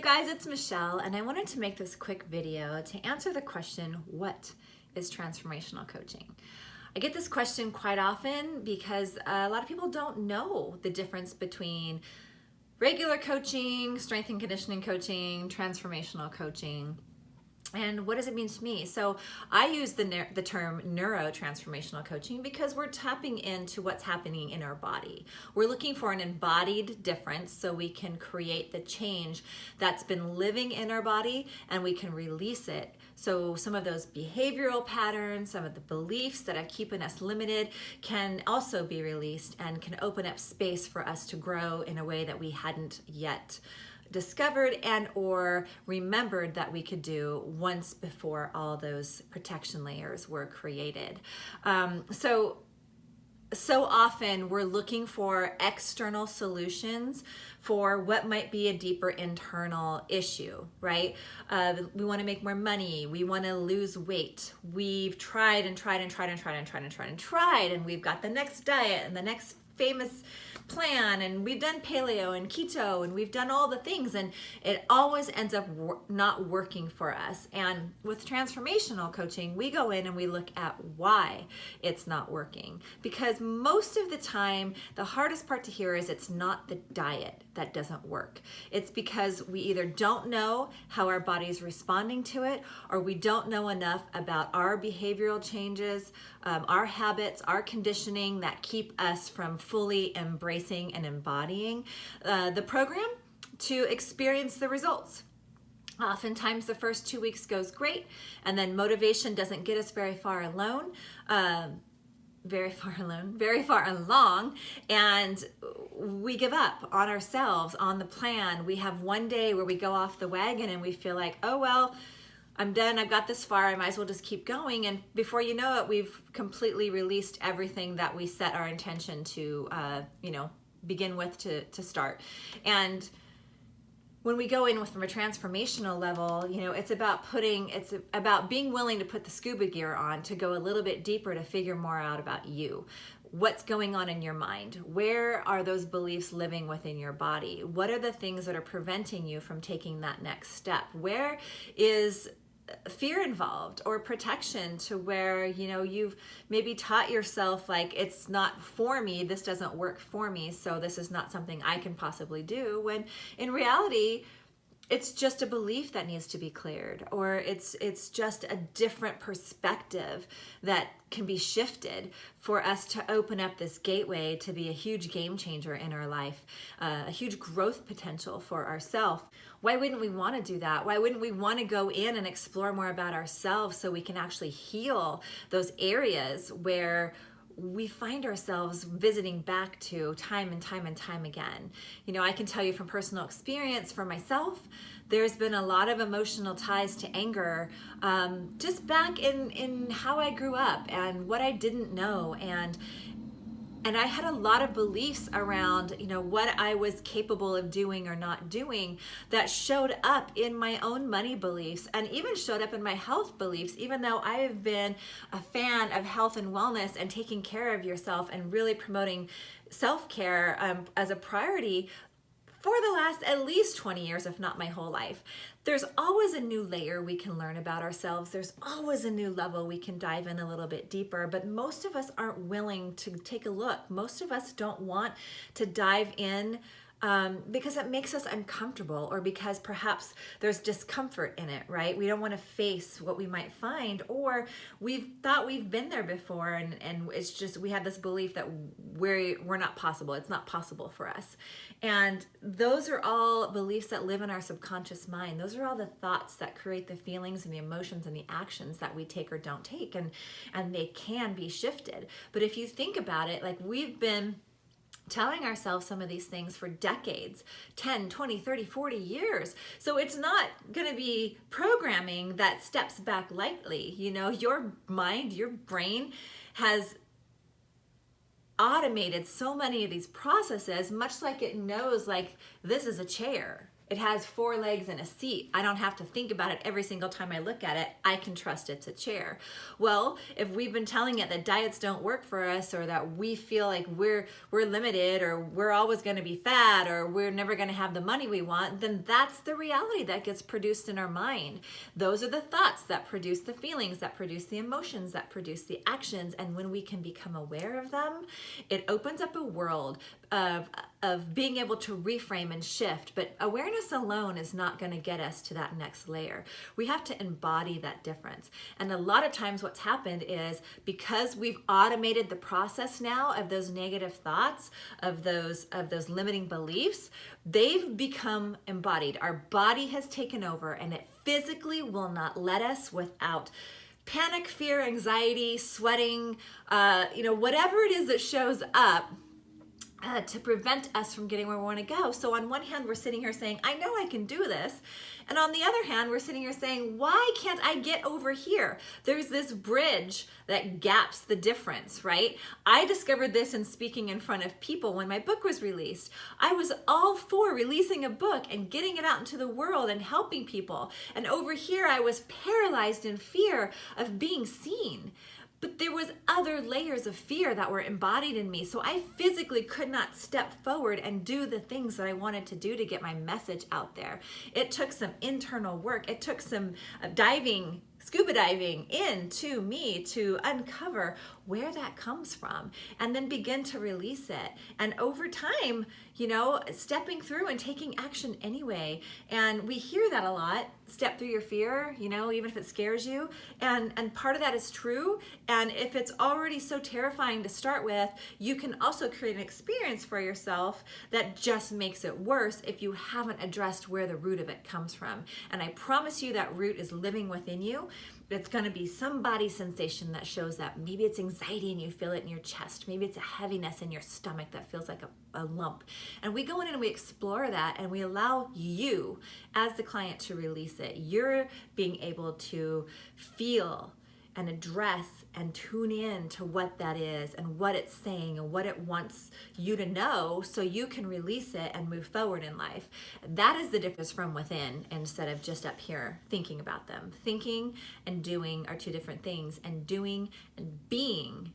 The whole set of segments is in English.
guys, it's Michelle, and I wanted to make this quick video to answer the question, what is transformational coaching? I get this question quite often because a lot of people don't know the difference between regular coaching, strength and conditioning coaching, transformational coaching. And what does it mean to me? So I use the term neurotransformational coaching because we're tapping into what's happening in our body. We're looking for an embodied difference so we can create the change that's been living in our body and we can release it. So some of those behavioral patterns, some of the beliefs that are keeping us limited can also be released and can open up space for us to grow in a way that we hadn't yet discovered and or remembered that we could do once before all those protection layers were created. So often we're looking for external solutions for what might be a deeper internal issue, right? We want to make more money. We want to lose weight. We've tried and tried and tried and tried and tried and tried and tried, and we've got the next diet and the next famous plan, and we've done paleo and keto, and we've done all the things, and it always ends up not working for us. And with transformational coaching, we go in and we look at why it's not working, because most of the time the hardest part to hear is it's not the diet that doesn't work. It's because we either don't know how our body's responding to it, or we don't know enough about our behavioral changes, our habits, our conditioning that keep us from fully embracing and embodying the program to experience the results. Oftentimes the first 2 weeks goes great, and then motivation doesn't get us very far along, and we give up on ourselves, on the plan. We have one day where we go off the wagon and we feel like, oh well, I'm done, I've got this far, I might as well just keep going. And before you know it, we've completely released everything that we set our intention to begin with to start. And when we go in from a transformational level, it's about being willing to put the scuba gear on to go a little bit deeper to figure more out about you. What's going on in your mind? Where are those beliefs living within your body? What are the things that are preventing you from taking that next step? Where is fear involved or protection to where you've maybe taught yourself like, it's not for me, this doesn't work for me, so this is not something I can possibly do, when in reality it's just a belief that needs to be cleared, or it's just a different perspective that can be shifted for us to open up this gateway to be a huge game changer in our life, a huge growth potential for ourselves. Why wouldn't we want to do that? Why wouldn't we want to go in and explore more about ourselves so we can actually heal those areas where we find ourselves visiting back to time and time and time again? I can tell you from personal experience for myself, there's been a lot of emotional ties to anger, just back in how I grew up and what I didn't know. And I had a lot of beliefs around, what I was capable of doing or not doing that showed up in my own money beliefs and even showed up in my health beliefs, even though I have been a fan of health and wellness and taking care of yourself and really promoting self-care as a priority for the last at least 20 years, if not my whole life. There's always a new layer we can learn about ourselves. There's always a new level we can dive in a little bit deeper, but most of us aren't willing to take a look. Most of us don't want to dive in because it makes us uncomfortable, or because perhaps there's discomfort in it, right? We don't want to face what we might find, or we've thought we've been there before, and it's just, we have this belief that we're not possible. It's not possible for us. And those are all beliefs that live in our subconscious mind. Those are all the thoughts that create the feelings and the emotions and the actions that we take or don't take, and they can be shifted. But if you think about it, like, we've been telling ourselves some of these things for decades, 10, 20, 30, 40 years. So it's not going to be programming that steps back lightly. Your mind, your brain has automated so many of these processes, much like it knows, like, this is a chair. It has 4 legs and a seat. I don't have to think about it every single time I look at it. I can trust it's a chair. Well, if we've been telling it that diets don't work for us, or that we feel like we're limited, or we're always going to be fat, or we're never going to have the money we want, then that's the reality that gets produced in our mind. Those are the thoughts that produce the feelings, that produce the emotions, that produce the actions. And when we can become aware of them, it opens up a world of being able to reframe and shift. But awareness alone is not going to get us to that next layer. We have to embody that difference. And a lot of times what's happened is, because we've automated the process now of those negative thoughts, of those limiting beliefs, they've become embodied. Our body has taken over, and it physically will not let us without panic, fear, anxiety, sweating, whatever it is that shows up to prevent us from getting where we want to go. So on one hand, we're sitting here saying, I know I can do this. And on the other hand, we're sitting here saying, why can't I get over here? There's this bridge that gaps the difference, right? I discovered this in speaking in front of people when my book was released. I was all for releasing a book and getting it out into the world and helping people. And over here, I was paralyzed in fear of being seen. But there was other layers of fear that were embodied in me. So I physically could not step forward and do the things that I wanted to do to get my message out there. It took some internal work. It took some scuba diving into me to uncover where that comes from, and then begin to release it. And over time, stepping through and taking action anyway. And we hear that a lot, step through your fear, even if it scares you. And part of that is true. And if it's already so terrifying to start with, you can also create an experience for yourself that just makes it worse if you haven't addressed where the root of it comes from. And I promise you that root is living within you. It's going to be some body sensation that shows up. Maybe it's anxiety and you feel it in your chest. Maybe it's a heaviness in your stomach that feels like a lump. And we go in and we explore that, and we allow you as the client to release it. You're being able to feel and address and tune in to what that is and what it's saying and what it wants you to know, so you can release it and move forward in life. That is the difference from within, instead of just up here thinking about them. Thinking and doing are two different things, and doing and being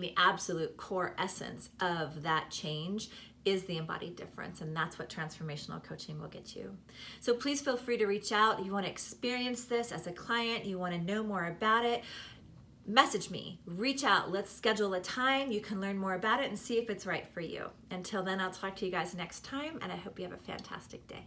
the absolute core essence of that change is the embodied difference. And that's what transformational coaching will get you. So please feel free to reach out. You want to experience this as a client, you want to know more about it, message me, reach out, let's schedule a time. You can learn more about it and see if it's right for you. Until then, I'll talk to you guys next time, and I hope you have a fantastic day.